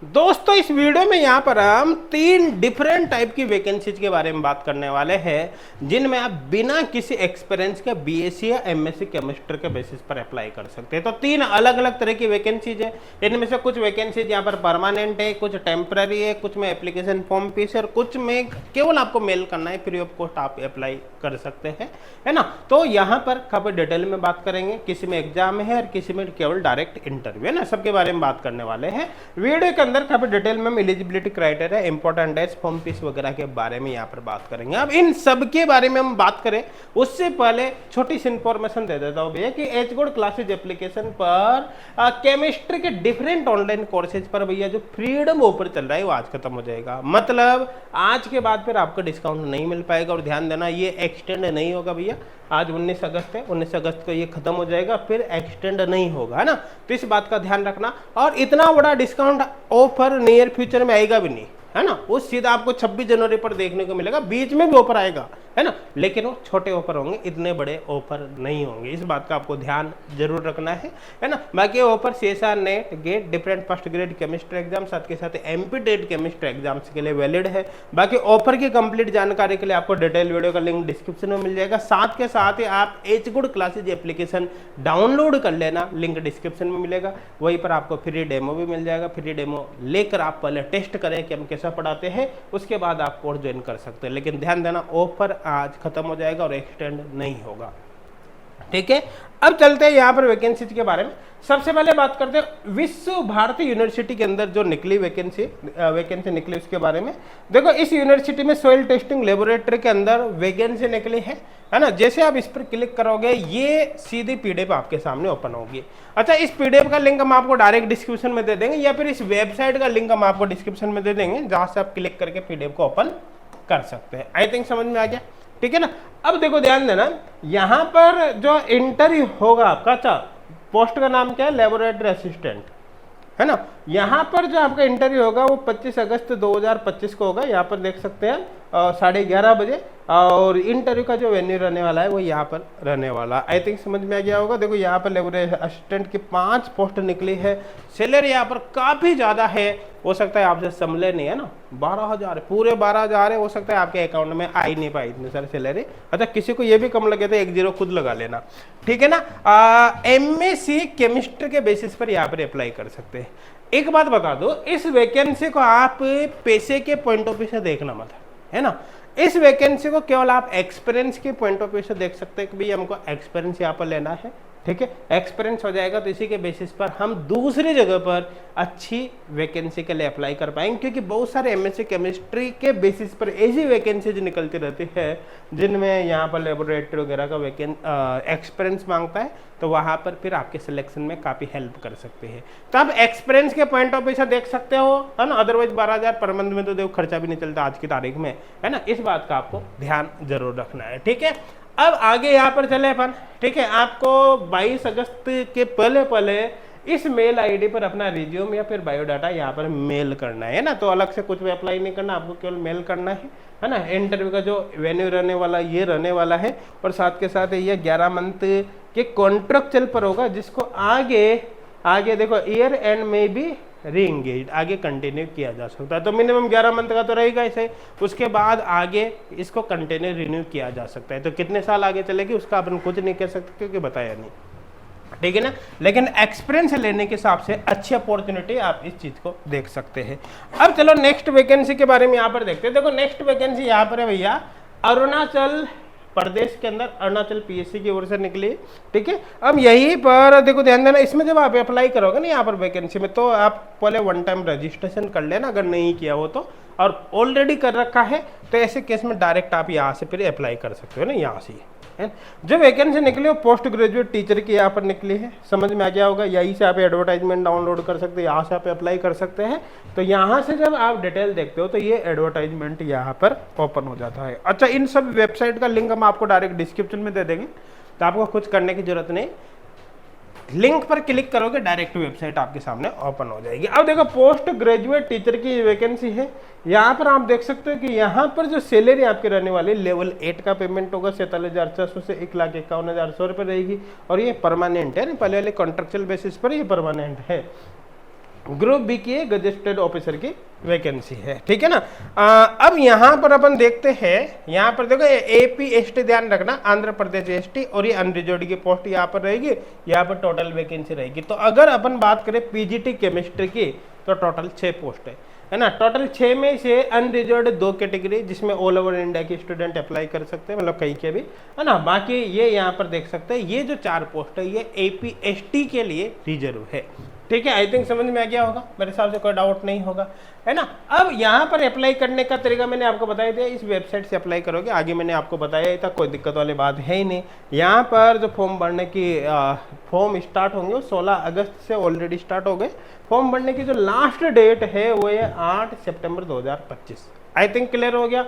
दोस्तों इस वीडियो में यहाँ पर हम 3 डिफरेंट टाइप की वैकेंसीज के बारे में बात करने वाले हैं जिनमें आप बिना किसी एक्सपीरियंस के बीएससी या एमएससी केमिस्ट्री के बेसिस पर अप्लाई कर सकते हैं। तो 3 अलग अलग तरह की वैकेंसीज है। इनमें से कुछ वैकेंसीज यहाँ पर परमानेंट है, कुछ टेम्पररी है, कुछ में एप्लीकेशन फॉर्म फीस है और कुछ में केवल आपको मेल करना है, फ्री ऑफ कॉस्ट आप अप्लाई कर सकते हैं, है ना। तो यहाँ पर काफी डिटेल में बात करेंगे, किसी में एग्जाम है और किसी में केवल डायरेक्ट इंटरव्यू है ना, सबके बारे में बात करने वाले हैं वीडियो के अंदर। काफी डिटेल में हम eligibility criteria, important dates, form fees वगैरह के बारे में यहाँ पर बात करेंगे। अब इन सब के बारे में हम बात करें उससे पहले छोटी सी इंफॉर्मेशन दे देता हूँ भैया कि एच गुड क्लासेज एप्लीकेशन पर केमिस्ट्री के डिफरेंट ऑनलाइन कोर्सेज पर भैया जो फ्रीडम ऑफर चल रहा है वो आज खत्म हो जाएगा। मतलब आज के बाद फिर आपको डिस्काउंट नहीं मिल पाएगा और ध्यान देना ये एक्सटेंड नहीं होगा भैया। आज 19 अगस्त है, 19 अगस्त को ये खत्म हो जाएगा, फिर एक्सटेंड नहीं होगा, है ना। तो इस बात का ध्यान रखना। और इतना बड़ा डिस्काउंट ऑफर नियर फ्यूचर में आएगा भी नहीं, है ना। वो सीधा आपको 26 जनवरी पर देखने को मिलेगा, बीच में भी ऑफर आएगा, है ना, लेकिन वो छोटे ऑफर होंगे, इतने बड़े ऑफर नहीं होंगे। इस बात का आपको ध्यान जरूर रखना है ना। बाकी offer CSR, NET, GATE, different first grade chemistry exam, साथ के साथ एमपी टेट केमिस्ट्री एग्जाम्स के लिए वैलिड है। बाकी ऑफर की कंप्लीट जानकारी के लिए आपको डिटेल वीडियो का लिंक डिस्क्रिप्शन में मिल जाएगा। साथ के साथ ही आप H good classes application download कर लेना, लिंक डिस्क्रिप्शन में मिलेगा। वहीं पर आपको फ्री डेमो भी मिल जाएगा। फ्री डेमो लेकर आप पहले टेस्ट करें कि हम कैसा पढ़ाते हैं, उसके बाद आप कोर्स ज्वाइन कर सकते हैं। लेकिन ध्यान देना ऑफर आज खत्म हो जाएगा और एक्सटेंड नहीं होगा, ठीक है। अब चलते हैं यहाँ पर वैकेंसीज के बारे में। सबसे पहले बात करते हैं विश्व भारती यूनिवर्सिटी के अंदर जो निकली वैकेंसी निकली उसके बारे में। देखो इस यूनिवर्सिटी में सॉइल टेस्टिंग लेबोरेटरी के अंदर वैकेंसी निकली है ना। जैसे आप इस पर क्लिक करोगे ये सीधी पीडीएफ आपके सामने ओपन होगी। अच्छा, इस पीडीएफ का लिंक हम आपको डायरेक्ट डिस्क्रिप्शन में दे देंगे या फिर इस वेबसाइट का लिंक हम आपको डिस्क्रिप्शन में दे देंगे, जहां से आप क्लिक करके पीडीएफ को ओपन कर सकते हैं। आई थिंक समझ में आ गया, ठीक है ना। अब देखो ध्यान देना, यहां पर जो इंटरव्यू होगा आपका, अच्छा पोस्ट का नाम क्या है, लेबोरेटरी असिस्टेंट, है ना। यहां पर जो आपका इंटरव्यू होगा वो 25 अगस्त 2025 को होगा। यहाँ पर देख सकते हैं 11:30 बजे। और इंटरव्यू का जो वेन्यू रहने वाला है वो यहाँ पर रहने वाला। आई थिंक समझ में आ गया होगा। देखो यहाँ पर लेबोरेटरी असिस्टेंट की 5 पोस्ट निकली है। सैलरी यहाँ पर काफी ज्यादा है, हो सकता है आपसे संभले नहीं, है ना। 12,000 पूरे 12,000 है, हो सकता है आपके अकाउंट में आ ही नहीं पाई इतनी सारी सैलरी। अच्छा, किसी को ये भी कम लगे तो 1 0 खुद लगा लेना, ठीक है ना। एमएससी केमिस्ट्री के बेसिस पर यहाँ पर अप्लाई कर सकते हैं। एक बात बता दो, इस वैकेंसी को आप पैसे के पॉइंट ऑफ व्यू से देखना मत, है ना। इस वैकेंसी को केवल आप एक्सपीरियंस के पॉइंट ऑफ व्यू से देख सकते हैं कि भाई हमको एक्सपीरियंस यहाँ पर लेना है, ठीक है। एक्सपीरियंस हो जाएगा तो इसी के बेसिस पर हम दूसरी जगह पर अच्छी वैकेंसी के लिए अप्लाई कर पाएंगे, क्योंकि बहुत सारे एमएससी केमिस्ट्री के बेसिस पर ऐसी वैकेंसीज निकलती रहती है जिनमें यहाँ पर लेबोरेटरी वगैरह का एक्सपीरियंस मांगता है, तो वहाँ पर फिर आपके सिलेक्शन में काफ़ी हेल्प कर सकते हैं। तो आप एक्सपीरियंस के पॉइंट ऑफ व्यू से देख सकते हो, है ना। अदरवाइज 12,000 पर मंथ में तो देखो खर्चा भी नहीं चलता आज की तारीख में, है ना। इस बात का आपको ध्यान जरूर रखना है, ठीक है। अब आगे यहाँ पर चले अपन, ठीक है। आपको 22 अगस्त के पहले इस मेल आईडी पर अपना रिज्यूम या फिर बायोडाटा यहाँ पर मेल करना है ना। तो अलग से कुछ भी अप्लाई नहीं करना, आपको केवल मेल करना है ना। इंटरव्यू का जो वेन्यू रहने वाला ये रहने वाला है, और साथ के साथ ये 11 मंथ के कॉन्ट्रैक्चुअल पर होगा, जिसको आगे देखो ईयर एंड में भी रीएंगेज आगे कंटिन्यू किया जा सकता है। तो मिनिमम 11 मंथ का तो रहेगा इसे, उसके बाद आगे इसको कंटिन्यू रिन्यू किया जा सकता है। तो कितने साल आगे चलेगी उसका अपन कुछ नहीं कह सकते क्योंकि बताया नहीं, ठीक है ना। लेकिन एक्सपीरियंस लेने के हिसाब से अच्छी अपॉर्चुनिटी आप इस चीज को देख सकते हैं। अब चलो नेक्स्ट वैकेंसी के बारे में यहाँ पर देखते हैं। देखो नेक्स्ट वैकेंसी यहाँ पर है भैया, अरुणाचल प्रदेश के अंदर अरुणाचल पीएससी की ओर से निकली, ठीक है। अब यहीं पर देखो ध्यान देना, इसमें जब आप अप्लाई करोगे ना यहाँ पर वैकेंसी में, तो आप पहले 1 टाइम रजिस्ट्रेशन कर लेना अगर नहीं किया हो तो, और ऑलरेडी कर रखा है तो ऐसे केस में डायरेक्ट आप यहाँ से फिर अप्लाई कर सकते हो ना, यहाँ से है। जो वैकेंसी निकली वो पोस्ट ग्रेजुएट टीचर की यहाँ पर निकली है, समझ में आ गया होगा। यहीं से आप एडवर्टाइजमेंट डाउनलोड कर सकते हैं, यहाँ से आप अप्लाई कर सकते हैं। तो यहाँ से जब आप डिटेल देखते हो तो ये एडवर्टाइजमेंट यहाँ पर ओपन हो जाता है। अच्छा, इन सब वेबसाइट का लिंक हम आपको डायरेक्ट डिस्क्रिप्शन में दे देंगे, तो आपको कुछ करने की जरूरत नहीं। लिंक पर क्लिक करोगे डायरेक्ट वेबसाइट आपके सामने ओपन हो जाएगी। अब देखो पोस्ट ग्रेजुएट टीचर की वैकेंसी है। यहाँ पर आप देख सकते हो कि यहाँ पर जो सैलरी आपकी रहने वाली लेवल 8 का पेमेंट होगा 47,400 से 1,51,100 रुपये रहेगी। और ये परमानेंट है ना, पहले वाले कॉन्ट्रेक्चुअल बेसिस पर ये परमानेंट है। ग्रुप बी की गजेटेड ऑफिसर की वैकेंसी है, ठीक है ना। अब यहाँ पर अपन देखते हैं, यहाँ पर देखो एपी एसटी ध्यान रखना, आंध्र प्रदेश एसटी, और ये अनरिजर्व्ड की पोस्ट यहाँ पर रहेगी, यहाँ पर टोटल वैकेंसी रहेगी। तो अगर अपन बात करें पीजीटी केमिस्ट्री की तो टोटल 6 पोस्ट है ना। टोटल 6 में से अनरिजर्व्ड 2 कैटेगरी जिसमें ऑल ओवर इंडिया के स्टूडेंट अप्लाई कर सकते हैं, मतलब कहीं के भी, है ना। बाकी ये यहाँ पर देख सकते हैं, ये जो 4 पोस्ट है ये एपीएसटी के लिए रिजर्व है, ठीक है। आई थिंक समझ में आ गया होगा, मेरे हिसाब से कोई डाउट नहीं होगा, है ना। अब यहाँ पर अप्लाई करने का तरीका मैंने आपको बताया था, इस वेबसाइट से अप्लाई करोगे, आगे मैंने आपको बताया ही था, कोई दिक्कत वाली बात है ही नहीं। यहाँ पर जो फॉर्म भरने की फॉर्म स्टार्ट होंगे वो 16 अगस्त से ऑलरेडी स्टार्ट हो गए। फॉर्म भरने की जो लास्ट डेट है वो है 8 सितंबर 2025। आई थिंक क्लियर हो गया।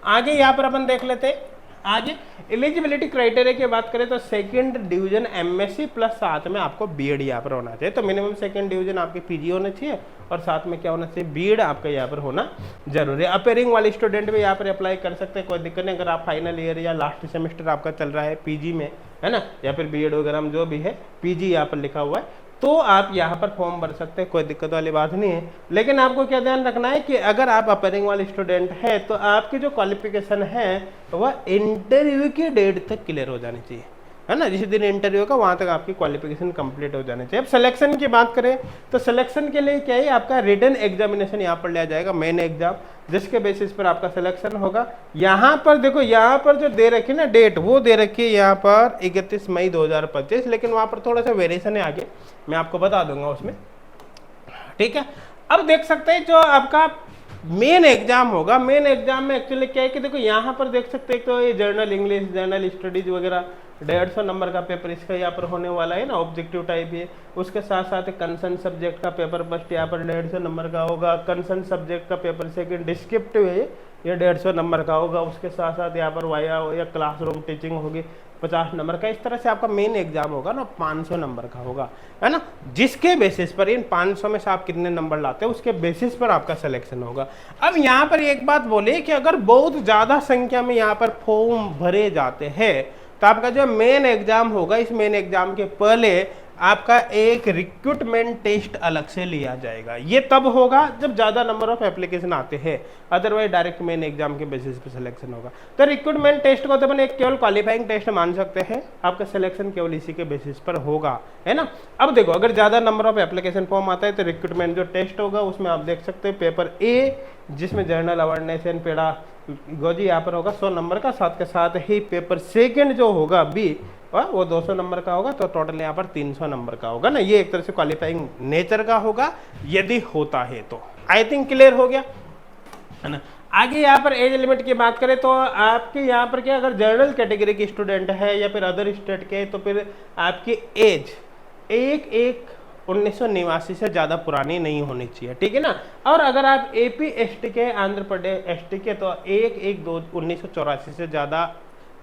आगे यहाँ पर अपन देख लेते हैं, आगे एलिजिबिलिटी क्राइटेरिया की बात करें तो सेकंड डिवीजन एमएससी प्लस साथ में आपको बीएड यहाँ पर होना चाहिए। तो मिनिमम सेकंड डिवीजन आपके पीजी होना चाहिए और साथ में क्या होना चाहिए, बीएड आपका यहाँ पर होना जरूरी है। अपेयरिंग वाले स्टूडेंट भी यहाँ पर अप्लाई कर सकते हैं, कोई दिक्कत नहीं। अगर आप फाइनल ईयर या लास्ट सेमेस्टर आपका चल रहा है पीजी में, है ना, या फिर बीएड वगैरह में जो भी है, पीजी यहाँ पर लिखा हुआ है, तो आप यहाँ पर फॉर्म भर सकते हैं, कोई दिक्कत वाली बात नहीं है। लेकिन आपको क्या ध्यान रखना है कि अगर आप अपेयरिंग वाले स्टूडेंट है तो आपकी जो क्वालिफिकेशन है वह इंटरव्यू की डेट तक क्लियर हो जानी चाहिए, है ना। जिस दिन इंटरव्यू का वहां तक आपकी क्वालिफिकेशन कंप्लीट हो जानी चाहिए। अब सिलेक्शन की बात करें तो सिलेक्शन के लिए क्या है, आपका रिटन एग्जामिनेशन यहाँ पर लिया जाएगा, मेन एग्जाम, जिसके बेसिस पर आपका सिलेक्शन होगा। यहाँ पर देखो, यहाँ पर जो दे रखी है ना डेट, वो दे रखी है यहाँ पर 31 मई 2025, लेकिन वहां पर थोड़ा सा वेरिएशन है, आगे मैं आपको बता दूंगा उसमें, ठीक है। अब देख सकते हैं जो आपका मेन एग्जाम होगा, मेन एग्जाम में एक्चुअली क्या है कि देखो यहाँ पर देख सकते हैं तो ये जर्नल इंग्लिश, जर्नल स्टडीज वगैरह 150 नंबर का पेपर इसका यहाँ पर होने वाला है ना, ऑब्जेक्टिव टाइप है। उसके साथ साथ कंसर्न सब्जेक्ट का पेपर फर्स्ट यहाँ पर 150 नंबर का होगा। कंसर्न सब्जेक्ट का पेपर सेकंड डिस्क्रिप्टिव है, ये 150 नंबर का होगा। उसके साथ साथ यहाँ पर वाया या क्लासरूम टीचिंग होगी 50 नंबर का। इस तरह से आपका मेन एग्जाम होगा ना 500 नंबर का होगा, है ना। जिसके बेसिस पर इन 500 में से आप कितने नंबर लाते हैं उसके बेसिस पर आपका सिलेक्शन होगा। अब यहाँ पर एक बात बोले कि अगर बहुत ज़्यादा संख्या में यहाँ पर फॉर्म भरे जाते हैं तो आपका जो मेन एग्जाम होगा, इस मेन एग्जाम के पहले आपका एक रिक्रूटमेंट टेस्ट अलग से लिया जाएगा। ये तब होगा जब ज़्यादा नंबर ऑफ एप्लीकेशन आते हैं, अदरवाइज डायरेक्ट मेन एग्जाम के बेसिस पे सिलेक्शन होगा। तो रिक्रूटमेंट टेस्ट को तो अपन एक केवल क्वालिफाइंग टेस्ट मान सकते हैं, आपका सिलेक्शन केवल इसी के बेसिस पर होगा, है ना। अब देखो, अगर ज़्यादा नंबर ऑफ एप्लीकेशन फॉर्म आता है तो रिक्रूटमेंट जो टेस्ट होगा उसमें आप देख सकते हैं पेपर ए, जिसमें जनरल अवेयरनेस एंड पेडागोजी यहाँ पर होगा 100 नंबर का, साथ के साथ ही पेपर सेकंड जो होगा बी वो 200 नंबर का होगा, तो टोटल यहाँ पर 300 नंबर का होगा ना। ये एक तरह से क्वालिफाइंग नेचर का होगा यदि होता है तो। आई थिंक क्लियर हो गया, है ना। आगे यहाँ पर एज लिमिट की बात करें तो आपके यहाँ पर क्या, अगर जनरल कैटेगरी के स्टूडेंट है या फिर अदर स्टेट के, तो फिर आपकी एज 1989 से ज़्यादा पुरानी नहीं होनी चाहिए, ठीक है ना। और अगर आप एपी एसटी के, आंध्र प्रदेश एसटी के, तो 1984 से ज़्यादा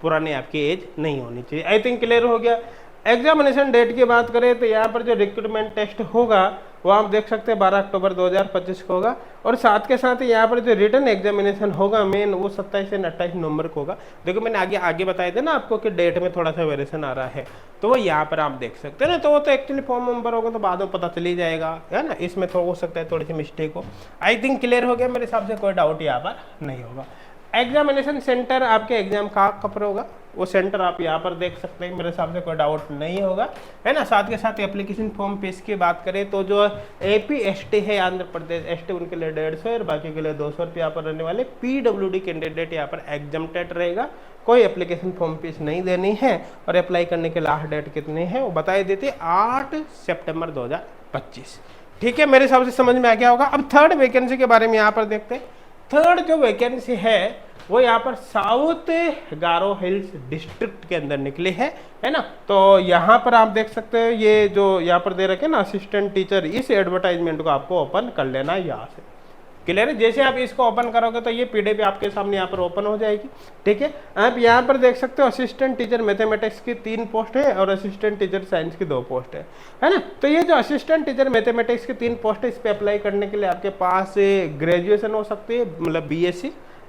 पुरानी आपकी एज नहीं होनी चाहिए। आई थिंक क्लियर हो गया। एग्जामिनेशन डेट की बात करें तो यहाँ पर जो रिक्रूटमेंट टेस्ट होगा वो आप देख सकते हैं 12 अक्टूबर 2025 को होगा, और साथ के साथ यहाँ पर जो रिटन एग्जामिनेशन होगा मेन, वो 27 से 28 नवंबर को होगा। देखो मैंने आगे बताया था ना आपको कि डेट में थोड़ा सा वेरिएशन आ रहा है, तो वो यहाँ पर आप देख सकते हैं ना। तो वो तो एक्चुअली फॉर्म नंबर होगा तो बाद में पता चल ही जाएगा, है ना। इसमें तो हो सकता है थोड़ी सी मिस्टेक हो। आई थिंक क्लियर हो गया, मेरे हिसाब से कोई डाउट यहाँ पर नहीं होगा। एग्जामिनेशन सेंटर आपके एग्जाम कहाँ पर होगा वो सेंटर आप यहाँ पर देख सकते हैं, मेरे हिसाब से कोई डाउट नहीं होगा, है ना। साथ के साथ एप्लीकेशन फॉर्म फीस की बात करें तो जो एपी एसटी है, आंध्र प्रदेश एसटी, उनके लिए 150 और बाकी के लिए 200 रुपये यहाँ पर रहने वाले। पीडब्ल्यूडी कैंडिडेट यहाँ पर एग्जामटेड रहेगा, कोई एप्लीकेशन फॉर्म फीस नहीं देनी है। और अप्लाई करने के लास्ट डेट कितनी है वो बताई देते, 8 सितंबर 2025, ठीक है। मेरे हिसाब से समझ में आ गया होगा। अब थर्ड वैकेंसी के बारे में यहाँ पर देखते हैं। थर्ड जो वैकेंसी है वो यहाँ पर साउथ गारो हिल्स डिस्ट्रिक्ट के अंदर निकली है ना। तो यहाँ पर आप देख सकते हैं, ये जो यहाँ पर दे रखे ना असिस्टेंट टीचर, इस एडवर्टाइजमेंट को आपको ओपन कर लेना है यहाँ से, क्लियर है। जैसे आप इसको ओपन करोगे तो ये पीडीएफ आपके सामने यहाँ पर ओपन हो जाएगी, ठीक है। आप यहाँ पर देख सकते हो असिस्टेंट टीचर मैथमेटिक्स की 3 पोस्ट है और असिस्टेंट टीचर साइंस की 2 पोस्ट है ना। तो ये जो असिस्टेंट टीचर मैथमेटिक्स की 3 पोस्ट है, इस पर अप्लाई करने के लिए आपके पास ग्रेजुएशन हो सकती है, मतलब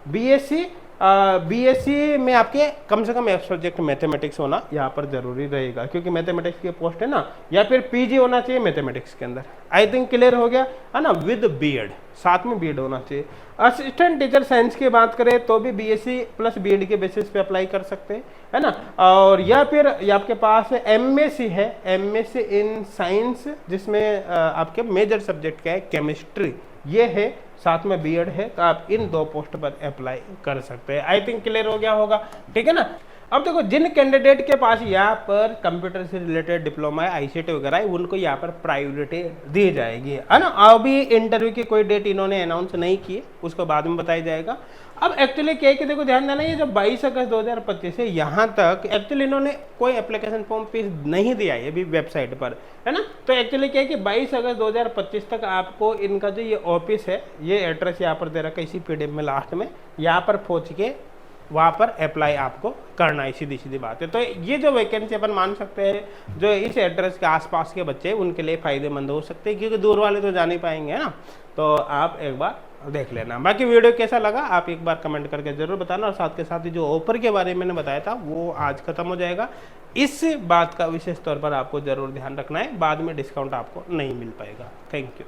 बीएससी बीएससी में आपके कम से कम एक सब्जेक्ट मैथमेटिक्स होना यहाँ पर जरूरी रहेगा, क्योंकि मैथमेटिक्स की पोस्ट है ना, या फिर पीजी होना चाहिए मैथमेटिक्स के अंदर। आई थिंक क्लियर हो गया है ना, विद बीएड, साथ में बीएड होना चाहिए। असिस्टेंट टीचर साइंस की बात करें तो भी बीएससी प्लस बीएड के बेसिस पे अप्लाई कर सकते हैं, है ना। और या फिर आपके पास एमएससी है, एमएससी इन साइंस, जिसमें आपके मेजर सब्जेक्ट क्या है, केमिस्ट्री, ये है, साथ में बीएड है, तो आप इन 2 पोस्ट पर अप्लाई कर सकते हैं। आई थिंक क्लियर हो गया होगा, ठीक है ना। अब देखो, जिन कैंडिडेट के पास यहाँ पर कंप्यूटर से रिलेटेड डिप्लोमा है, आईसीटी वगैरह है, उनको यहाँ पर प्रायोरिटी दी जाएगी, है ना। अभी इंटरव्यू की कोई डेट इन्होंने अनाउंस नहीं की, उसको बाद में बताया जाएगा। अब एक्चुअली क्या है कि देखो, ध्यान देना, ये जो 22 अगस्त 2025 है, यहाँ तक एक्चुअली इन्होंने कोई एप्लीकेशन फॉर्म फीस नहीं दिया है अभी वेबसाइट पर, है ना। तो एक्चुअली क्या है कि 22 अगस्त 2025 तक आपको इनका जो ये ऑफिस है, ये एड्रेस यहाँ पर दे रखा है इसी पीडीएफ में लास्ट में, यहाँ पर पहुँच के वहाँ पर अप्लाई आपको करना है, सीधी सीधी बात है। तो ये जो वैकेंसी अपन मान सकते हैं, जो इस एड्रेस के आसपास के बच्चे उनके लिए फायदेमंद हो सकते हैं, क्योंकि दूर वाले तो जा नहीं पाएंगे, है ना। तो आप एक बार देख लेना। बाकी वीडियो कैसा लगा आप एक बार कमेंट करके जरूर बताना, और साथ के साथ ही जो ऑफर के बारे में मैंने बताया था वो आज खत्म हो जाएगा। इस बात का विशेष तौर पर आपको जरूर ध्यान रखना है, बाद में डिस्काउंट आपको नहीं मिल पाएगा। Thank you.